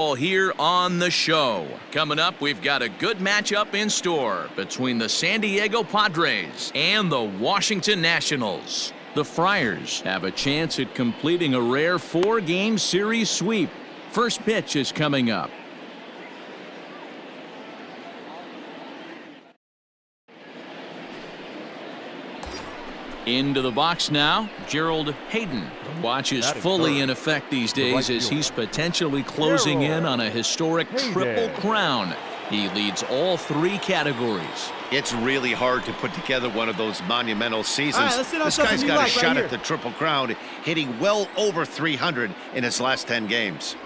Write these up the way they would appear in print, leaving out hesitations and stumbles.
Here on the show. Coming up, we've got a good matchup in store between the San Diego Padres and the Washington Nationals. The Friars have a chance at completing a rare 4-game series sweep. First pitch is coming up. Into the box now, Gerald Hayden. The watch is fully in effect these days as he's potentially closing in on a historic triple crown. He leads all 3 categories. It's really hard to put together one of those monumental seasons. This guy's got a shot at the triple crown, hitting well over 300 in his last 10 games.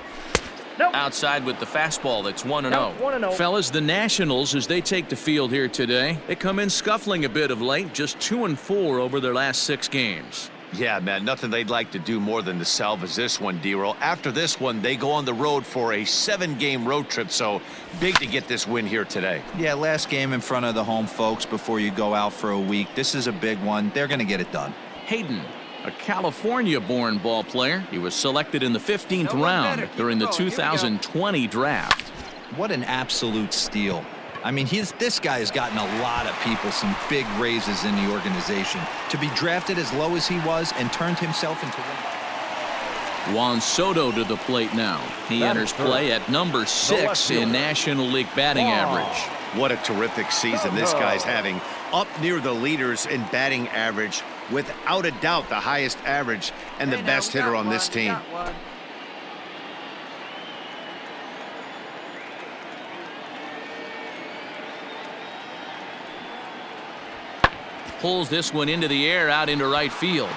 Outside with the fastball, that's 1-0. Fellas, the Nationals, as they take the field here today, they come in scuffling a bit of late, just 2-4 over their last 6 games. Yeah, man, nothing they'd like to do more than to salvage this one, D-Roll. After this one, they go on the road for a 7-game road trip, so big to get this win here today. Yeah, last game in front of the home folks before you go out for a week. This is a big one. They're going to get it done. Hayden, a California-born ball player. He was selected in the 15th round during the 2020 draft. What an absolute steal. I mean, this guy has gotten a lot of people some big raises in the organization. To be drafted as low as he was and turned himself into one. Juan Soto to the plate now. He enters play at number 6 in National League batting average. What a terrific season this guy's having. Up near the leaders in batting average. Without a doubt, the highest average and the best hitter on this team. Pulls this one into the air out into right field.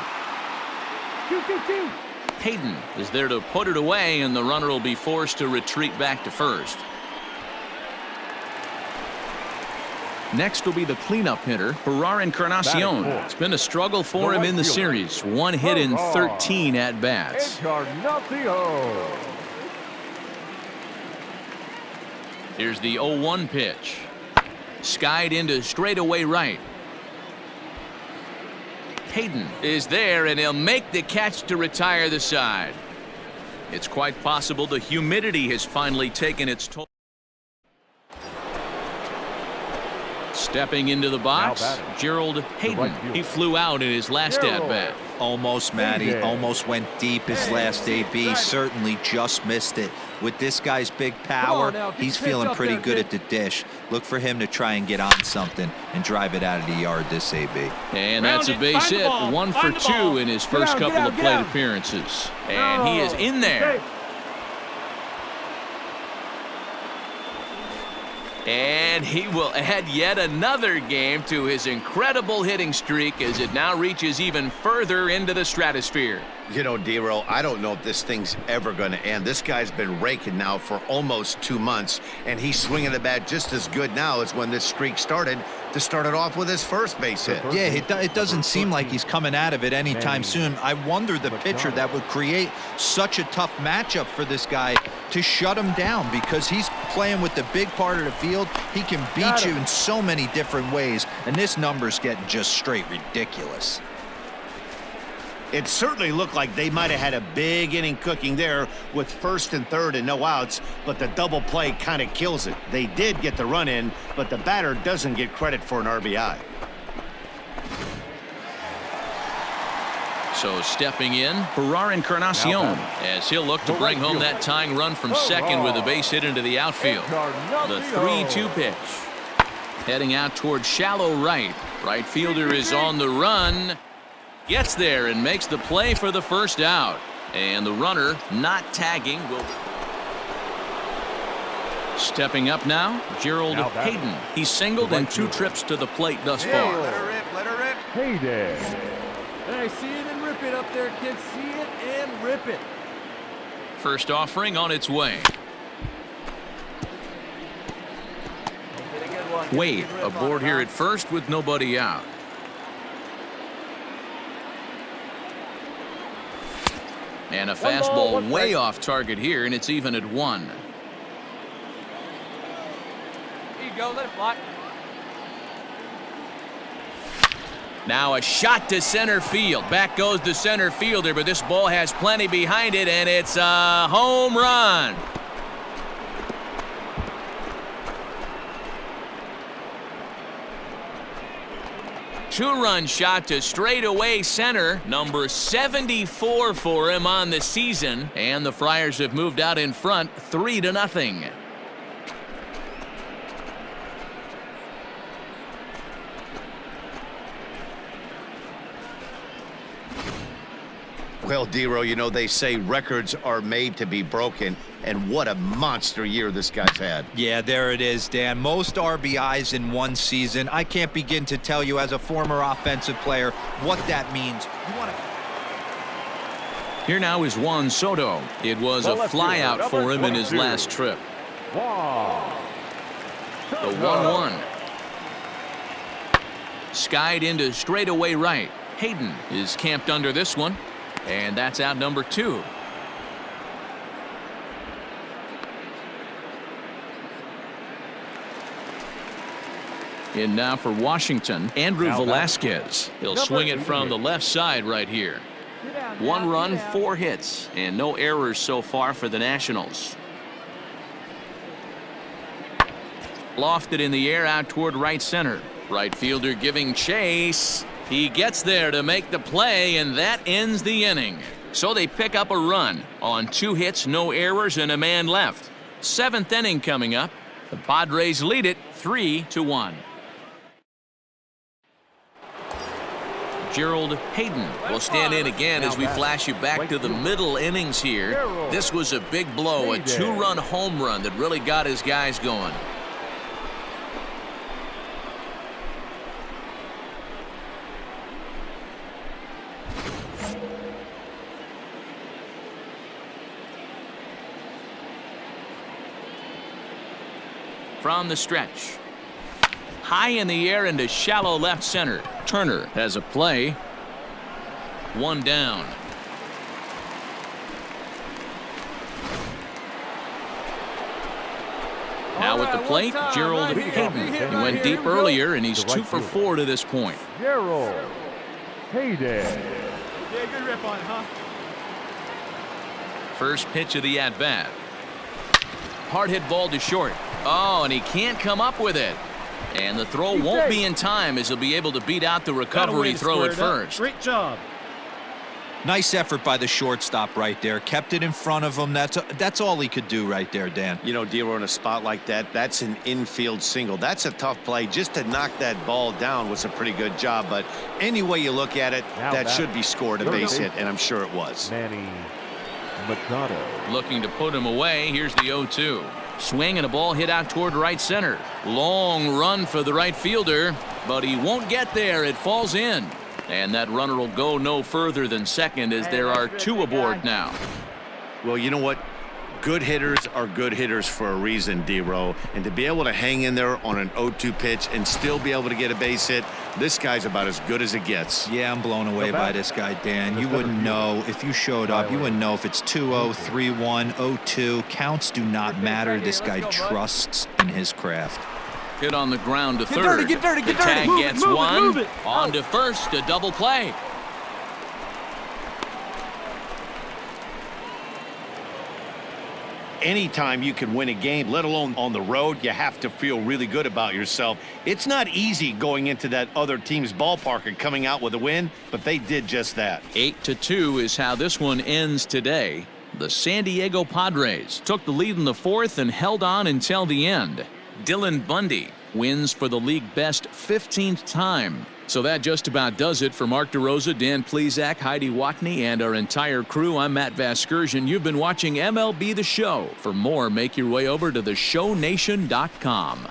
Hayden is there to put it away, and the runner will be forced to retreat back to first. Next will be the cleanup hitter, Gerard Encarnacion. It's been a struggle for him in the series. 1 hit in 13 at-bats. Here's the 0-1 pitch. Skied into straightaway right. Hayden is there, and he'll make the catch to retire the side. It's quite possible the humidity has finally taken its toll. Stepping into the box, Gerald Hayden. He flew out in his last at-bat. Almost, Matty. Almost went deep his last AB. Certainly just missed it. With this guy's big power, he's feeling pretty good at the dish. Look for him to try and get on something and drive it out of the yard this AB. And that's a base hit. 1 for 2 in his first couple of plate appearances. And he is in there. And he will add yet another game to his incredible hitting streak as it now reaches even further into the stratosphere. You know, D-Roll, I don't know if this thing's ever going to end. This guy's been raking now for almost 2 months, and he's swinging the bat just as good now as when this streak started, to start it off with his first base hit. Yeah, it doesn't seem like he's coming out of it anytime soon. I wonder the pitcher that would create such a tough matchup for this guy to shut him down, because he's playing with the big part of the field. He can beat you in so many different ways, and this number's getting just straight ridiculous. It certainly looked like they might have had a big inning cooking there with first and third and no outs, but the double play kind of kills it. They did get the run in, but the batter doesn't get credit for an RBI. So stepping in, Gerard Encarnacion, as he'll look to bring home that tying run from second with a base hit into the outfield. The 3-2 pitch. Heading out towards shallow right. Right fielder is on the run. Gets there and makes the play for the first out. And the runner not tagging will. Stepping up now, Gerald Hayden. He's singled in 2 trips to the plate thus far. Let her rip. Hayden. Hey, see it and rip it up there, kids. See it and rip it. First offering on its way. Wade aboard here at first with nobody out. And a fastball way off target here, and it's even at 1. Here you go, let it fly. Now a shot to center field. Back goes the center fielder, but this ball has plenty behind it, and it's a home run. two-run shot to straightaway center. Number 74 for him on the season. And the Friars have moved out in front 3-0. Well, Dero, you know, they say records are made to be broken, and what a monster year this guy's had. Yeah, there it is, Dan. Most RBIs in one season. I can't begin to tell you as a former offensive player what that means. Here now is Juan Soto. It was a flyout for him in his last trip. The 1-1. Skied into straightaway right. Hayden is camped under this one. And that's out number 2. In now for Washington, Andrew Velasquez. He'll swing it from the left side right here. 1 run, 4 hits, and no errors so far for the Nationals. Lofted in the air out toward right center. Right fielder giving chase. He gets there to make the play, and that ends the inning. So they pick up a run on 2 hits, no errors, and a man left. 7th inning coming up. The Padres lead it 3-1. Gerald Hayden will stand in again as we flash you back to the middle innings here. This was a big blow, a 2-run home run that really got his guys going. From the stretch. High in the air into shallow left center. Turner has a play. 1 down. Now at the plate, Gerald Hayden. He went deep earlier, and he's 2 for 4 to this point. Gerald Hayden. Yeah, good rip on it, huh? First pitch of the at-bat. Hard hit ball to short. Oh, and he can't come up with it. And the throw won't be in time as he'll be able to beat out the recovery throw at first. Great job. Nice effort by the shortstop right there. Kept it in front of him. That's all he could do right there, Dan. You know, Dero, in a spot like that, that's an infield single. That's a tough play. Just to knock that ball down was a pretty good job. But any way you look at it, that should be scored a base hit, and I'm sure it was. Manny Machado. Looking to put him away. Here's the 0-2. Swing and a ball hit out toward right center. Long run for the right fielder, but he won't get there. It falls in. And that runner will go no further than second as there are 2 aboard now. Well, you know what? Good hitters are good hitters for a reason, Dero. And to be able to hang in there on an 0-2 pitch and still be able to get a base hit, this guy's about as good as it gets. Yeah, I'm blown away by this guy, Dan. You wouldn't know if you showed up. You wouldn't know if it's 2-0, 3-1, 0-2. Counts do not matter. This guy trusts in his craft. Hit on the ground to third. Get dirty. The tag gets one. On to first, a double play. Anytime you can win a game, let alone on the road, you have to feel really good about yourself. It's not easy going into that other team's ballpark and coming out with a win, but they did just that. 8-2 is how this one ends today. The San Diego Padres took the lead in the 4th and held on until the end. Dylan Bundy wins for the league best 15th time. So that just about does it for Mark DeRosa, Dan Plesac, Heidi Watney, and our entire crew. I'm Matt Vasgersian. You've been watching MLB The Show. For more, make your way over to theshownation.com.